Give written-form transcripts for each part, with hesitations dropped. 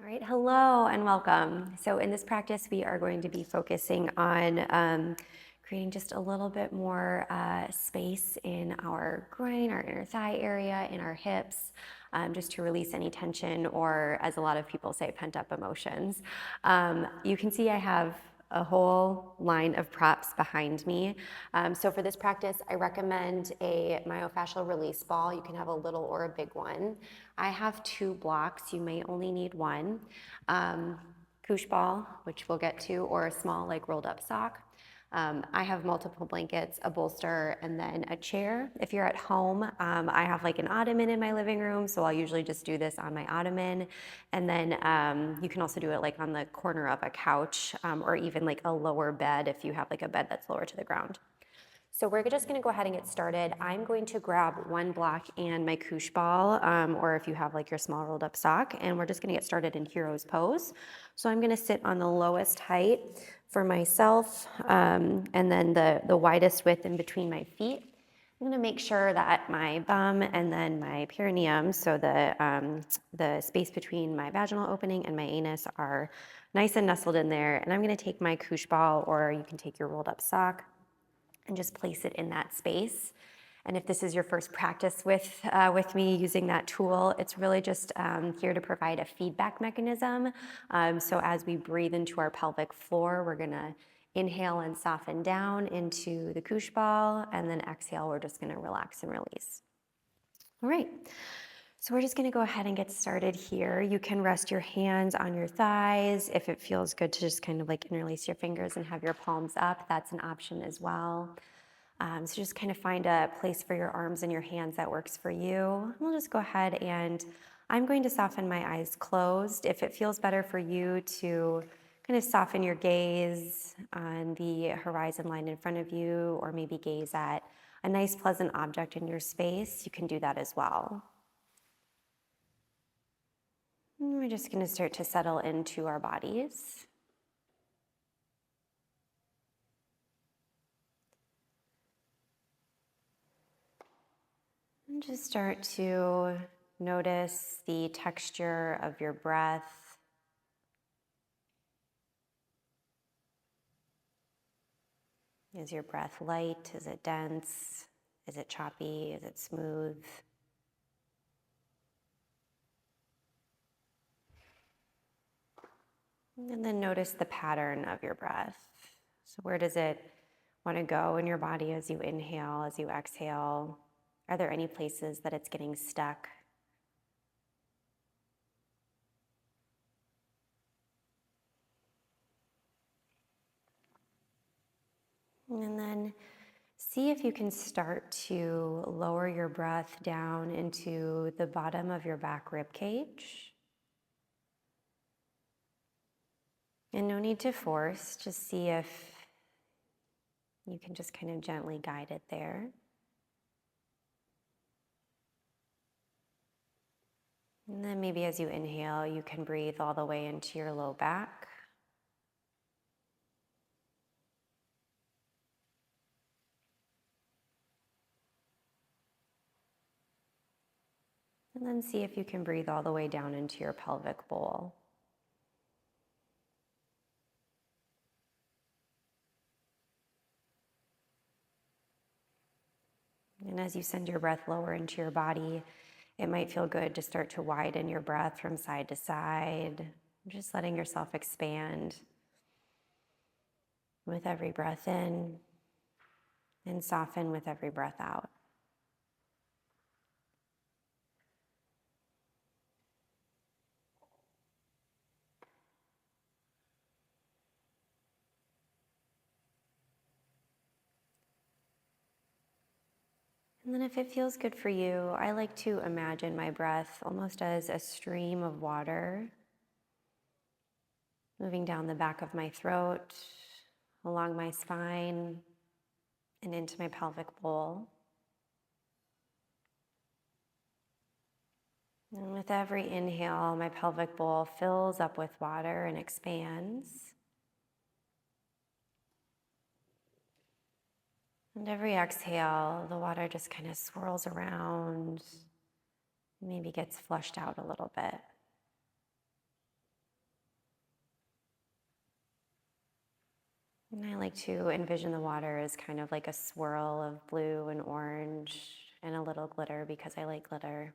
All right, hello and welcome. So in this practice, we are going to be focusing on creating just a little bit more space in our groin, our inner thigh area, in our hips, just to release any tension or, as a lot of people say, pent up emotions. You can see I have a whole line of props behind me. So for this practice, I recommend a myofascial release ball. You can have a little or a big one. I have 2 blocks. You may only need one. Koosh ball, which we'll get to, or a small like rolled up sock. I have multiple blankets, a bolster, and then a chair. If you're at home, I have like an ottoman in my living room, so I'll usually just do this on my ottoman. And then you can also do it like on the corner of a couch or even like a lower bed if you have like a bed that's lower to the ground. So we're just gonna go ahead and get started. I'm going to grab 1 block and my koosh ball, or if you have like your small rolled up sock, and we're just gonna get started in hero's pose. So I'm gonna sit on the lowest height for myself, and then the widest width in between my feet. I'm gonna make sure that my bum and then my perineum, so the space between my vaginal opening and my anus, are nice and nestled in there. And I'm gonna take my koosh ball, or you can take your rolled up sock, and just place it in that space. And if this is your first practice with me using that tool, it's really just here to provide a feedback mechanism. So as we breathe into our pelvic floor, we're gonna inhale and soften down into the koosh ball, and then exhale, we're just gonna relax and release. All right. So we're just gonna go ahead and get started here. You can rest your hands on your thighs. If it feels good to just kind of like interlace your fingers and have your palms up, that's an option as well. So just kind of find a place for your arms and your hands that works for you. We'll just go ahead and I'm going to soften my eyes closed. If it feels better for you to kind of soften your gaze on the horizon line in front of you, or maybe gaze at a nice pleasant object in your space, you can do that as well. And we're just going to start to settle into our bodies. And just start to notice the texture of your breath. Is your breath light? Is it dense? Is it choppy? Is it smooth? And then notice the pattern of your breath. So where does it want to go in your body as you inhale, as you exhale? Are there any places that it's getting stuck? And then see if you can start to lower your breath down into the bottom of your back rib cage. And no need to force, just see if you can just kind of gently guide it there. And then maybe as you inhale, you can breathe all the way into your low back. And then see if you can breathe all the way down into your pelvic bowl. And as you send your breath lower into your body, it might feel good to start to widen your breath from side to side, just letting yourself expand with every breath in and soften with every breath out. And then if it feels good for you, I like to imagine my breath almost as a stream of water moving down the back of my throat, along my spine, and into my pelvic bowl. And with every inhale, my pelvic bowl fills up with water and expands. And every exhale, the water just kind of swirls around, maybe gets flushed out a little bit. And I like to envision the water as kind of like a swirl of blue and orange and a little glitter because I like glitter.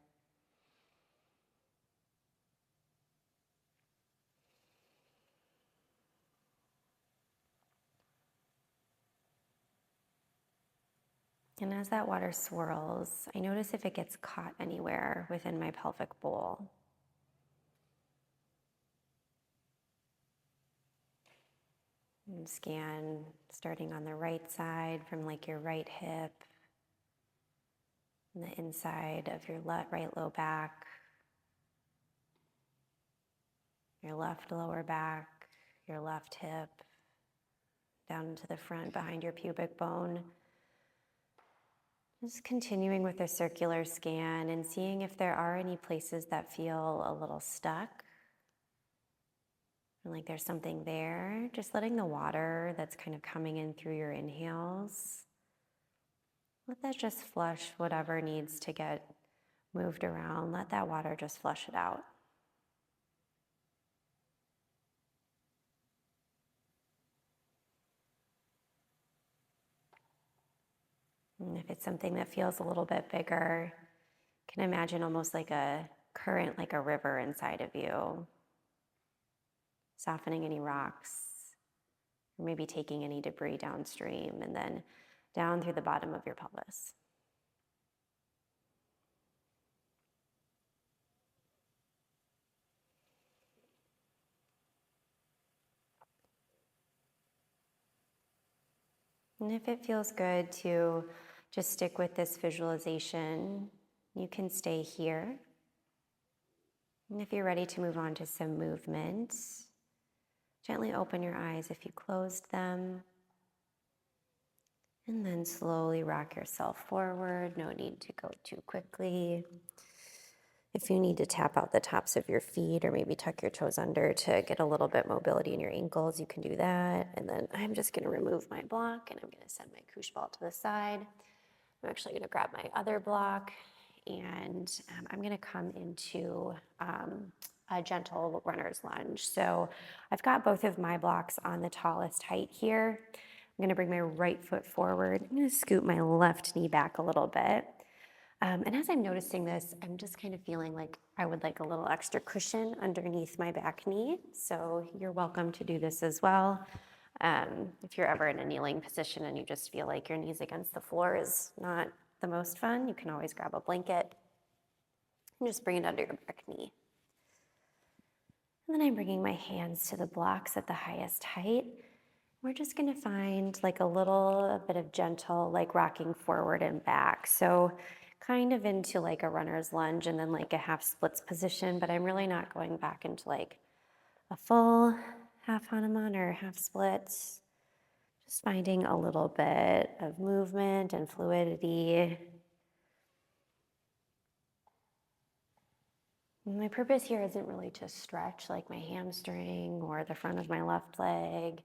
And as that water swirls, I notice if it gets caught anywhere within my pelvic bowl. And scan starting on the right side from like your right hip, and the inside of your right low back, your left lower back, your left hip, down to the front behind your pubic bone. Just continuing with a circular scan and seeing if there are any places that feel a little stuck. And like there's something there. Just letting the water that's kind of coming in through your inhales, let that just flush whatever needs to get moved around. Let that water just flush it out. And if it's something that feels a little bit bigger, you can imagine almost like a current, like a river inside of you, softening any rocks, or maybe taking any debris downstream and then down through the bottom of your pelvis. And if it feels good to just stick with this visualization, you can stay here. And if you're ready to move on to some movement, gently open your eyes if you closed them. And then slowly rock yourself forward. No need to go too quickly. If you need to tap out the tops of your feet or maybe tuck your toes under to get a little bit mobility in your ankles, you can do that. And then I'm just going to remove my block and I'm going to send my couche ball to the side. I'm actually going to grab my other block and I'm going to come into a gentle runner's lunge. So I've got both of my blocks on the tallest height here. I'm going to bring my right foot forward. I'm going to scoot my left knee back a little bit. And as I'm noticing this, I'm just kind of feeling like I would like a little extra cushion underneath my back knee. So you're welcome to do this as well. If you're ever in a kneeling position and you just feel like your knees against the floor is not the most fun, you can always grab a blanket and just bring it under your back knee. And then I'm bringing my hands to the blocks at the highest height. We're just going to find like a little bit of gentle, like rocking forward and back. So kind of into like a runner's lunge and then like a half splits position, but I'm really not going back into like a full half Hanuman or half splits. Just finding a little bit of movement and fluidity. And my purpose here isn't really to stretch like my hamstring or the front of my left leg.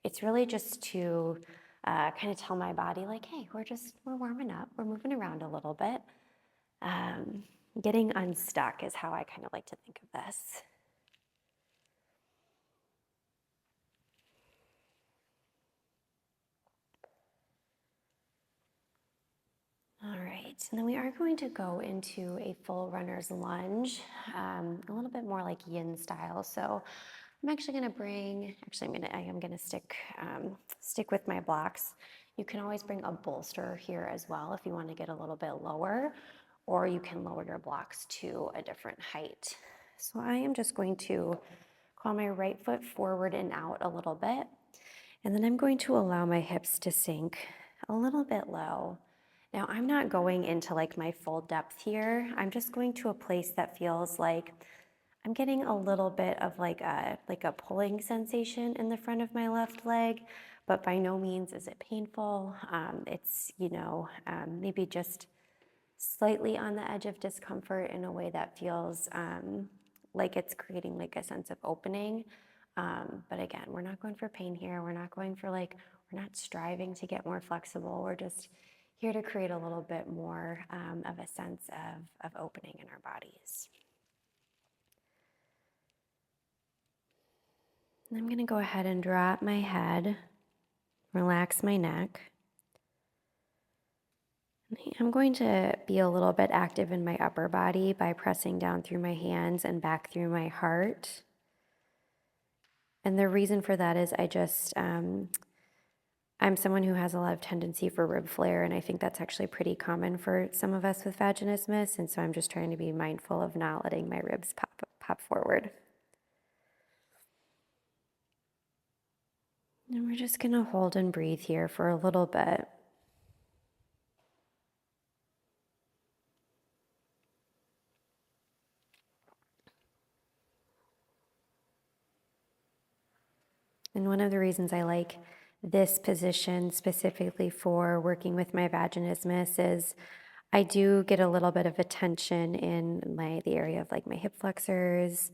It's really just to kind of tell my body like, hey, we're warming up. We're moving around a little bit. Getting unstuck is how I kind of like to think of this. All right, and then we are going to go into a full runner's lunge, a little bit more like yin style. So I'm actually going to bring, I am going to stick with my blocks. You can always bring a bolster here as well if you want to get a little bit lower, or you can lower your blocks to a different height. So I am just going to crawl my right foot forward and out a little bit, and then I'm going to allow my hips to sink a little bit low. Now I'm not going into like my full depth here. I'm just going to a place that feels like I'm getting a little bit of like a pulling sensation in the front of my left leg, but by no means is it painful. It's, maybe just slightly on the edge of discomfort in a way that feels like it's creating like a sense of opening. But again, we're not going for pain here. We're not going for we're not striving to get more flexible. We're just here to create a little bit more of a sense of opening in our bodies. And I'm going to go ahead and drop my head Relax my neck. I'm going to be a little bit active in my upper body by pressing down through my hands and back through my heart. And the reason for that is I'm someone who has a lot of tendency for rib flare, and I think that's actually pretty common for some of us with vaginismus. And so I'm just trying to be mindful of not letting my ribs pop forward. And we're just going to hold and breathe here for a little bit. And one of the reasons I like this position specifically for working with my vaginismus is I do get a little bit of a tension in the area of like my hip flexors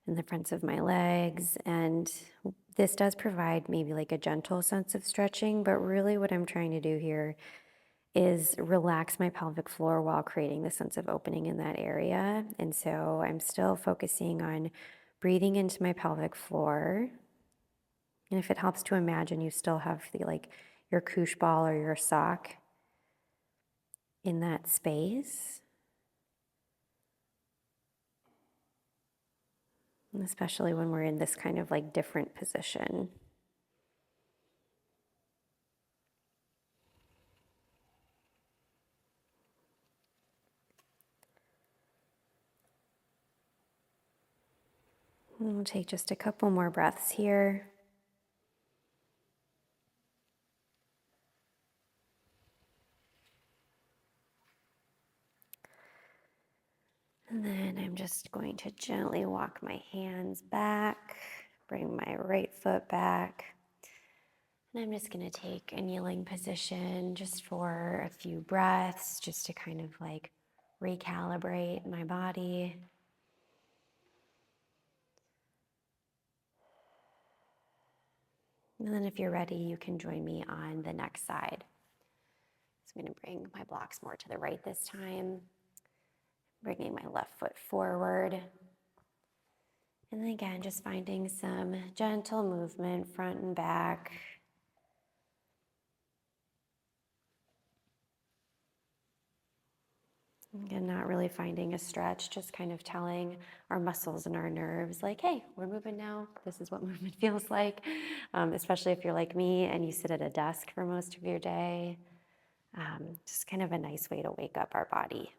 and the fronts of my legs. And this does provide maybe like a gentle sense of stretching, but really what I'm trying to do here is relax my pelvic floor while creating the sense of opening in that area. And so I'm still focusing on breathing into my pelvic floor. And if it helps to imagine you still have your koosh ball or your sock in that space. And especially when we're in this kind of like different position. And we'll take just a couple more breaths here. And then I'm just going to gently walk my hands back, bring my right foot back. And I'm just going to take a kneeling position just for a few breaths, just to kind of like recalibrate my body. And then if you're ready, you can join me on the next side. So I'm going to bring my blocks more to the right this time, bringing my left foot forward. And then again, just finding some gentle movement front and back. Again, not really finding a stretch, just kind of telling our muscles and our nerves like, hey, we're moving now. This is what movement feels like, especially if you're like me and you sit at a desk for most of your day. Just kind of a nice way to wake up our body.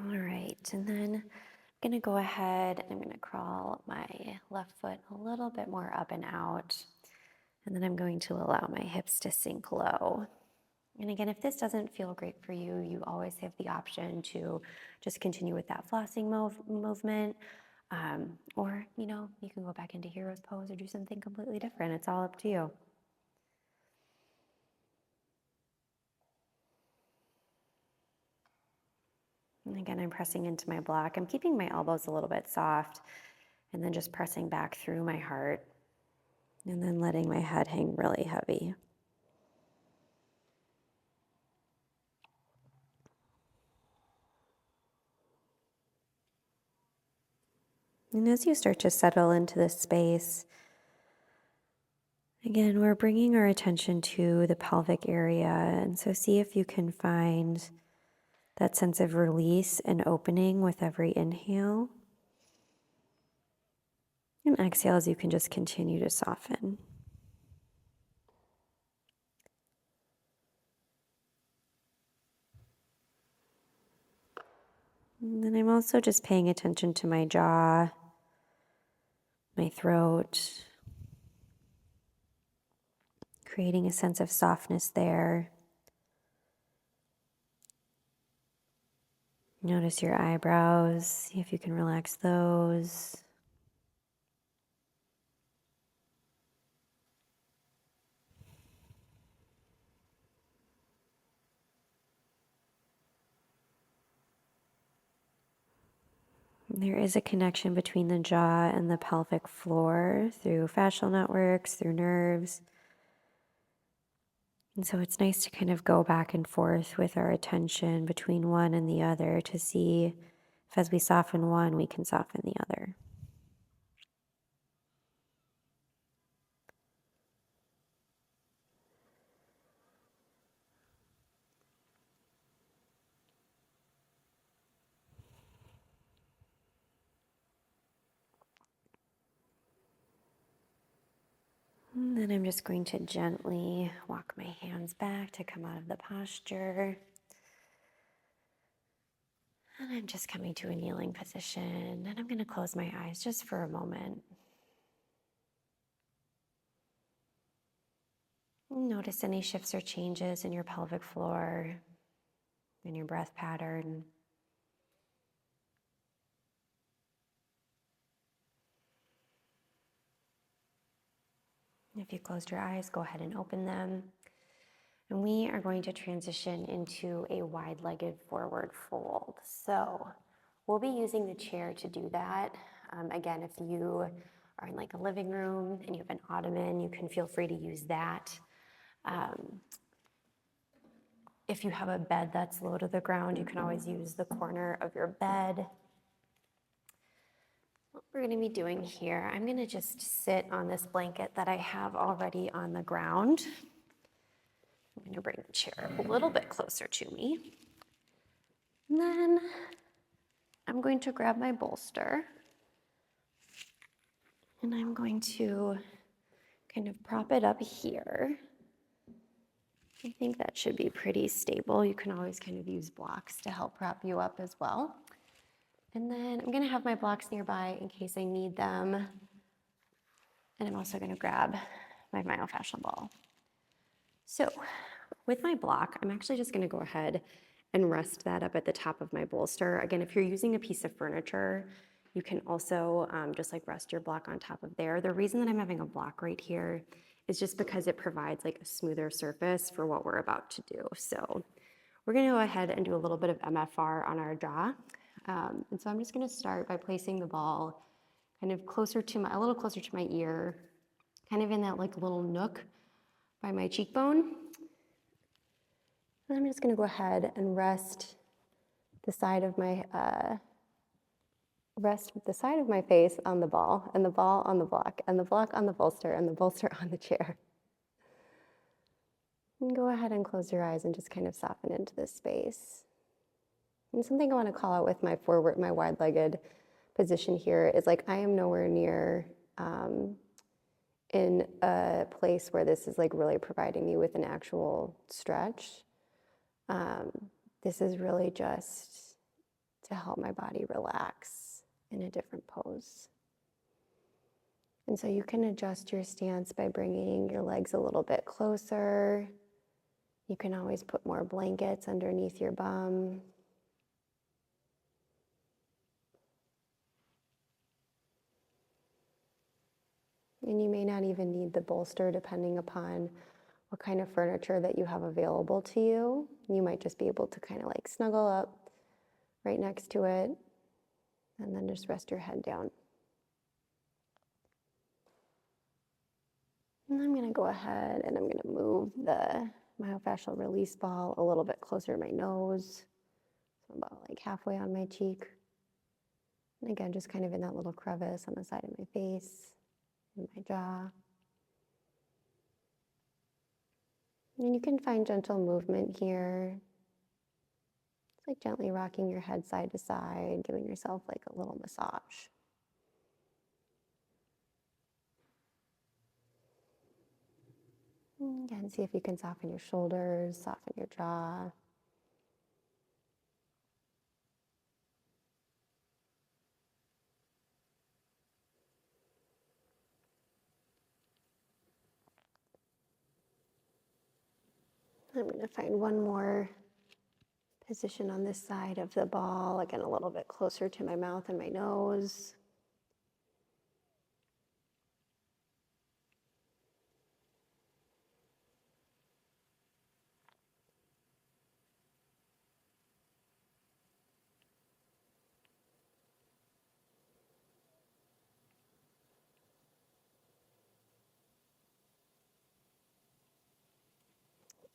All right, and then I'm gonna go ahead and I'm gonna crawl my left foot a little bit more up and out. And then I'm going to allow my hips to sink low. And again, if this doesn't feel great for you, you always have the option to just continue with that flossing movement. Or, you can go back into hero's pose or do something completely different. It's all up to you. And again, I'm pressing into my block. I'm keeping my elbows a little bit soft and then just pressing back through my heart and then letting my head hang really heavy. And as you start to settle into this space, again, we're bringing our attention to the pelvic area. And so see if you can find that sense of release and opening with every inhale. And exhale as you can just continue to soften. And then I'm also just paying attention to my jaw, my throat, creating a sense of softness there. Notice your eyebrows, see if you can relax those. There is a connection between the jaw and the pelvic floor through fascial networks, through nerves. And so it's nice to kind of go back and forth with our attention between one and the other to see if as we soften one, we can soften the other. And then I'm just going to gently walk my hands back to come out of the posture. And I'm just coming to a kneeling position, and I'm going to close my eyes just for a moment. Notice any shifts or changes in your pelvic floor, in your breath pattern. If you closed your eyes, go ahead and open them. And we are going to transition into a wide-legged forward fold. So we'll be using the chair to do that. Again, if you are in like a living room and you have an ottoman, you can feel free to use that. If you have a bed that's low to the ground, you can always use the corner of your bed. What we're going to be doing here, I'm going to just sit on this blanket that I have already on the ground. I'm going to bring the chair a little bit closer to me. And then I'm going to grab my bolster. And I'm going to kind of prop it up here. I think that should be pretty stable. You can always kind of use blocks to help prop you up as well. And then I'm going to have my blocks nearby in case I need them. And I'm also going to grab my myofascial ball. So with my block, I'm actually just going to go ahead and rest that up at the top of my bolster. Again, if you're using a piece of furniture, you can also just like rest your block on top of there. The reason that I'm having a block right here is just because it provides like a smoother surface for what we're about to do. So we're going to go ahead and do a little bit of MFR on our jaw. And so I'm just going to start by placing the ball kind of a little closer to my ear, kind of in that like little nook by my cheekbone. And I'm just going to go ahead and rest the side of my face on the ball, and the ball on the block, and the block on the bolster, and the bolster on the chair. And go ahead and close your eyes and just kind of soften into this space. And something I want to call out with my wide-legged position here is like I am nowhere near in a place where this is like really providing me with an actual stretch. This is really just to help my body relax in a different pose. And so you can adjust your stance by bringing your legs a little bit closer. You can always put more blankets underneath your bum. And you may not even need the bolster depending upon what kind of furniture that you have available to you. You might just be able to kind of like snuggle up right next to it and then just rest your head down. And I'm going to go ahead and I'm going to move the myofascial release ball a little bit closer to my nose. So about like halfway on my cheek. And again, just kind of in that little crevice on the side of my face and my jaw. And you can find gentle movement here. It's like gently rocking your head side to side, giving yourself like a little massage. Again, see if you can soften your shoulders, soften your jaw. I'm going to find one more position on this side of the ball, again, a little bit closer to my mouth and my nose.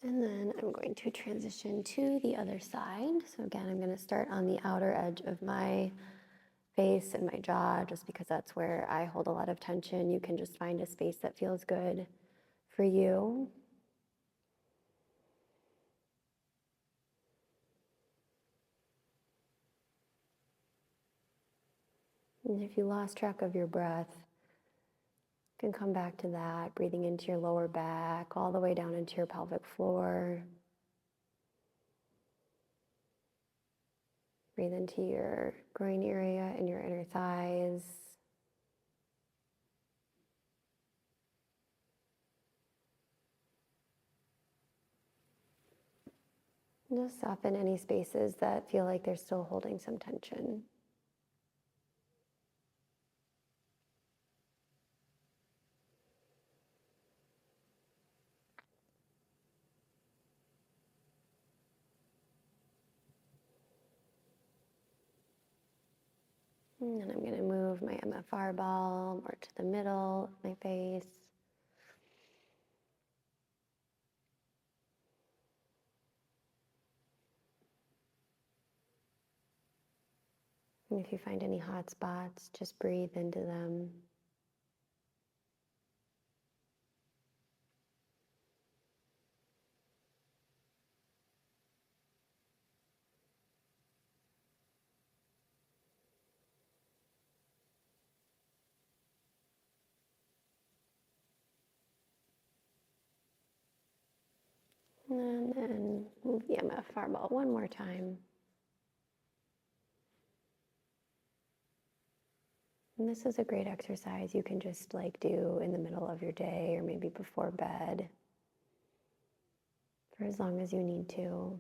And then I'm going to transition to the other side. So again, I'm going to start on the outer edge of my face and my jaw, just because that's where I hold a lot of tension. You can just find a space that feels good for you. And if you lost track of your breath, you can come back to that, breathing into your lower back, all the way down into your pelvic floor. Breathe into your groin area and your inner thighs. And just soften any spaces that feel like they're still holding some tension. And then I'm going to move my MFR ball more to the middle of my face. And if you find any hot spots, just breathe into them. And then move the MFR ball one more time. And this is a great exercise you can just do in the middle of your day or maybe before bed for as long as you need to.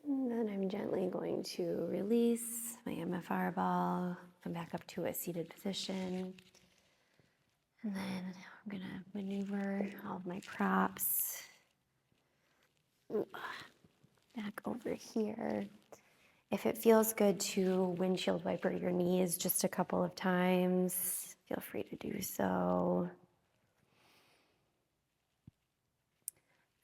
And then I'm gently going to release my MFR ball, come back up to a seated position. And then I'm going to maneuver all of my props back over here. If it feels good to windshield wiper your knees just a couple of times, feel free to do so.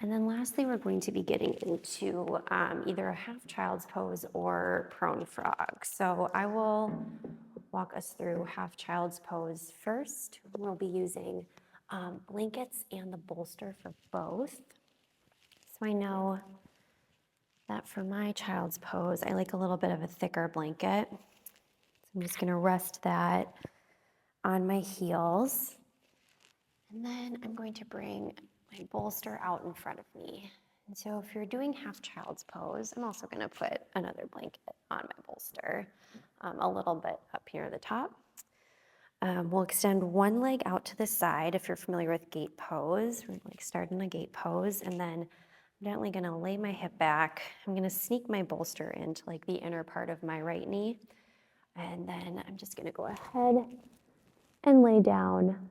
And then lastly, we're going to be getting into either a half child's pose or prone frog. So I will walk us through half child's pose first. We'll be using blankets and the bolster for both. So I know that for my child's pose, I like a little bit of a thicker blanket. So I'm just gonna rest that on my heels. And then I'm going to bring my bolster out in front of me. And so if you're doing half child's pose, I'm also gonna put another blanket on my bolster, a little bit up here at the top. We'll extend one leg out to the side if you're familiar with gate pose. We're gonna start in a gate pose, and then I'm gently gonna lay my hip back. I'm gonna sneak my bolster into the inner part of my right knee. And then I'm just gonna go ahead and lay down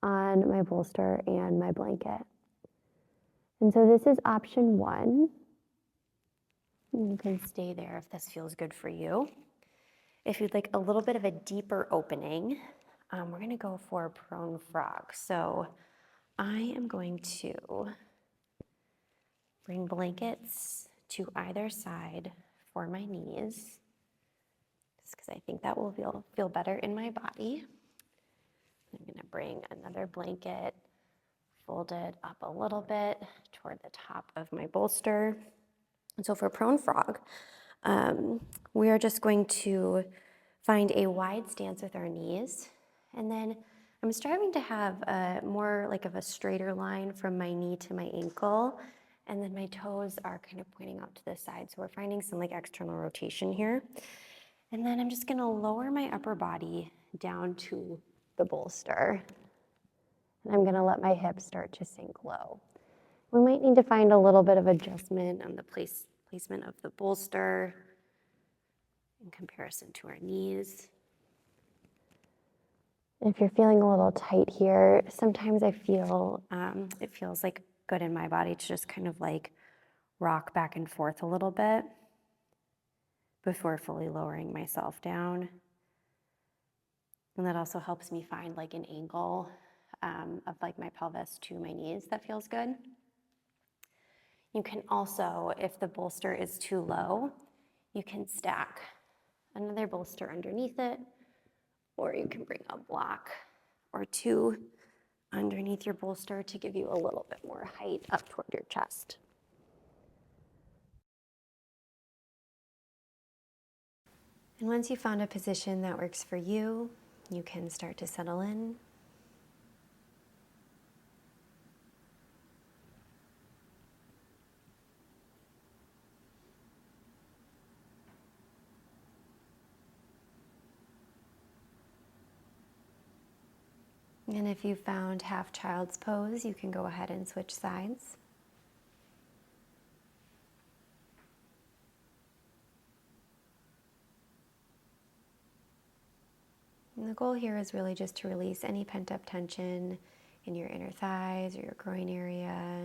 on my bolster and my blanket. And so this is option one. You can stay there if this feels good for you. If you'd like a little bit of a deeper opening, we're gonna go for a prone frog. So I am going to bring blankets to either side for my knees, just because I think that will feel better in my body. I'm gonna bring another blanket, fold it up a little bit toward the top of my bolster. And so for prone frog, we are just going to find a wide stance with our knees. And then I'm striving to have more of a straighter line from my knee to my ankle. And then my toes are kind of pointing out to the side. So we're finding some external rotation here. And then I'm just gonna lower my upper body down to the bolster. And I'm gonna let my hips start to sink low. We might need to find a little bit of adjustment on the placement of the bolster in comparison to our knees. If you're feeling a little tight here, sometimes I feel it feels like good in my body to just kind of like rock back and forth a little bit before fully lowering myself down. And that also helps me find like an angle of like my pelvis to my knees that feels good. You can also, if the bolster is too low, you can stack another bolster underneath it, or you can bring a block or two underneath your bolster to give you a little bit more height up toward your chest. And once you've found a position that works for you, you can start to settle in. And if you found half child's pose, you can go ahead and switch sides. And the goal here is really just to release any pent-up tension in your inner thighs or your groin area,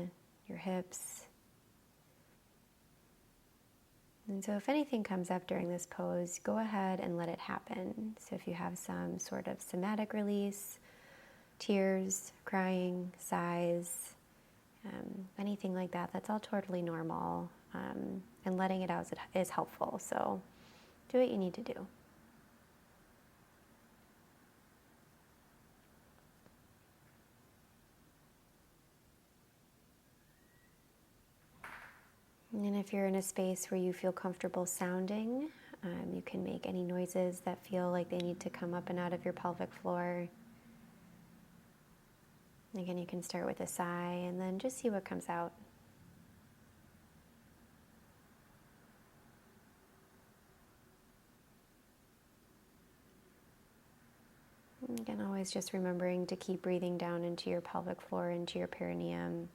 your hips. And so if anything comes up during this pose, go ahead and let it happen. So if you have some sort of somatic release, tears, crying, sighs, anything like that, that's all totally normal. And letting it out is helpful. So do what you need to do. And if you're in a space where you feel comfortable sounding, you can make any noises that feel like they need to come up and out of your pelvic floor. Again, you can start with a sigh and then just see what comes out. And again, always just remembering to keep breathing down into your pelvic floor, into your perineum.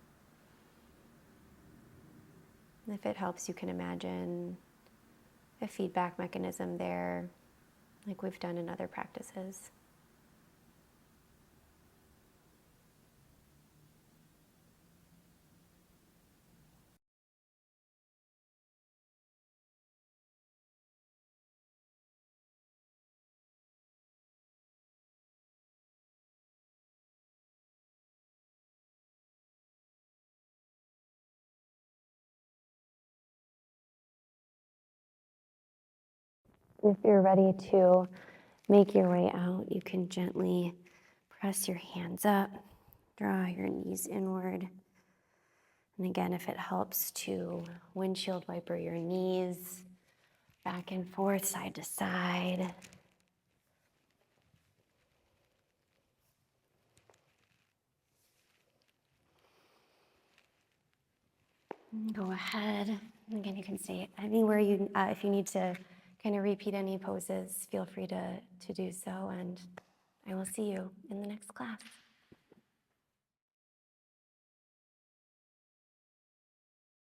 And if it helps, you can imagine a feedback mechanism there, like we've done in other practices. If you're ready to make your way out, you can gently press your hands up, draw your knees inward. And again, if it helps to windshield wiper your knees back and forth, side to side. Go ahead. Again, you can stay anywhere you, if you need to kind of repeat any poses, feel free to do so. And I will see you in the next class.